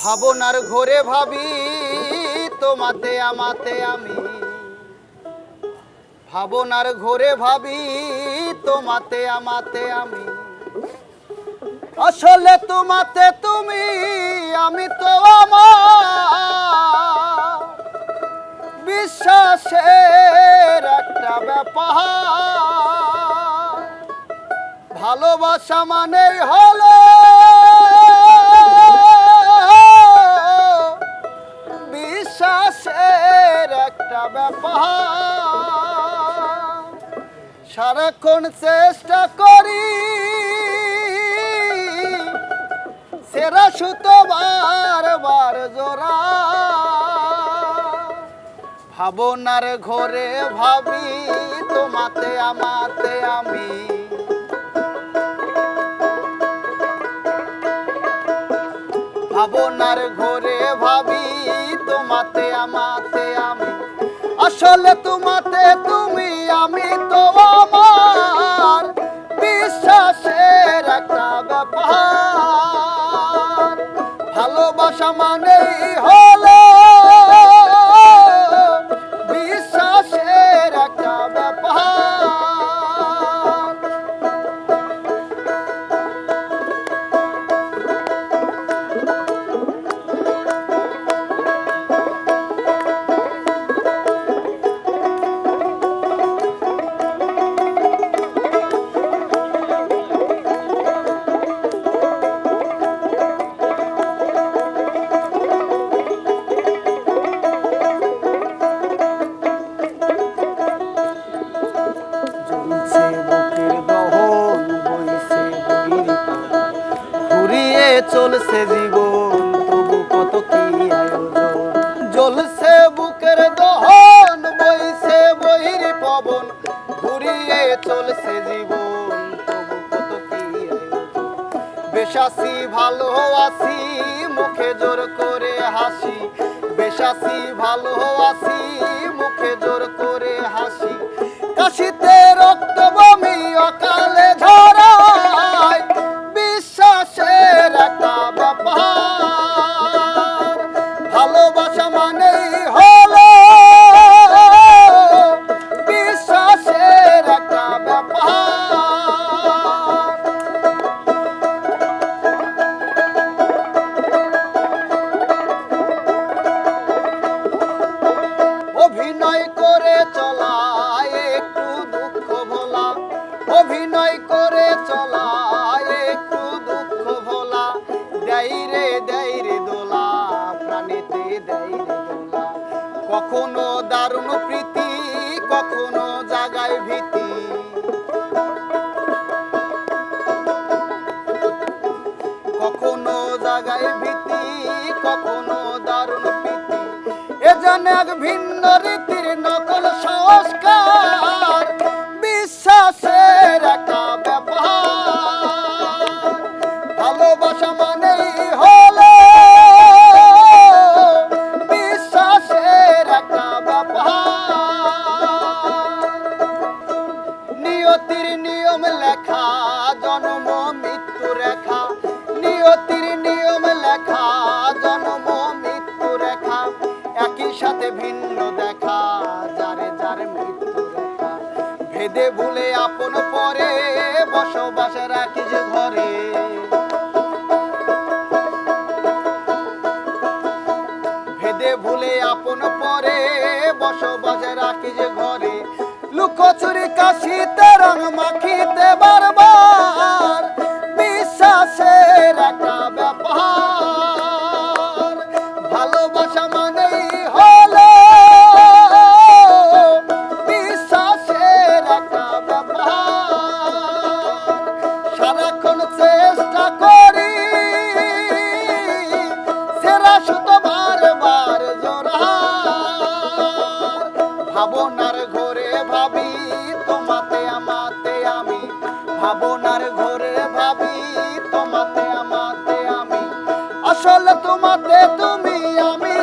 ভাবনার ঘোরে ভাবি তোমাতে আমাতে আমি, ভাবনার ঘোরে ভাবি তোমাতে আমাতে আমি, আসলে তোমাতে তুমি আমি তো আমার বিশ্বাসের একটা ব্যাপার। ভালোবাসা মানেই হলো বিশ্বাসের একটা ব্যাপার। সারাক্ষণ চেষ্টা করি সেরা সুতো বারবার জোড়া, ভাবনার ঘোরে ভাবি তোমাতে আমাতে আমি, ভাবনার ঘোরে ভাবি তোমাতে আমাতে আমি, আসলে তোমাতে তুমি আমি তো আমার বিশ্বাসের একটা ব্যাপার। ভালোবাসা মানেই হলো বিশ্বাসের একটা ব্যাপার। চলছে জীবন তবু কত কি আয়োজন, জ্বলছে বুকের দহন বইছে বহির পবন, ঘুরিয়ে চলছে জীবন তবু কত কি আয়োজন। বেশ আছি ভালো আছি মুখে জোর করে হাসি, বেশ আছি ভালো আছি মুখে জোর করে হাসি, কাশিতে রক্ত বমি অকালে ঝরায় বিশ্বাসের একটা ব্যাপার। ভালোবাসা মানেই হলো বিশ্বাসের একটা ব্যাপার। অভিনয় করে চলা একটু দুঃখ ভোলা, অভিনয় করে চলা একটু দুঃখ ভোলা, দেয় রে দোলা প্রাণেতে দেয় রে দোলা। কখনো দারুণ প্রীতি কখনো জাগায় ভীতি, কখনো জাগায় ভীতি কখনো দারুণ প্রীতি। এ যেন এক ভিন্ন রীতির নকল সংস্কার বিশ্বাসের একটা ব্যাপার। ভালোবাসা মানেই হলো বিশ্বাসের একটা ব্যাপার। নিয়তির নিয়ম লেখা জন্ম মৃত্যু রেখা, নিয়তির নিয়ম লেখা জন্ম মৃত্যু রেখা, একই সাথে ভিন্ন দেখা যারে যার মৃত্যু রেখা। ভেদে ভুলে আপন পরে বসবাস রাখিস ঘরে, ভেদে ভুলে আপন পরে বসবাস রাখিস ঘরে। লুকোচুরি কাশিতে রং মাখিতে বারবার বিশ্বাসের একটা ব্যাপার। ভালোবাসা মানেই হলো বিশ্বাসের একটা ব্যাপার। সারাক্ষণ চেষ্টা করি সেরা সুতো বারবার জোড়ার, ভাবনার ঘোরে ভাবি তোমাতে আমাতে আমি, ভাবনার ঘোরে ভাবি তোমাতে আমাতে আমি, আসলে তোমাতে তুমি আমি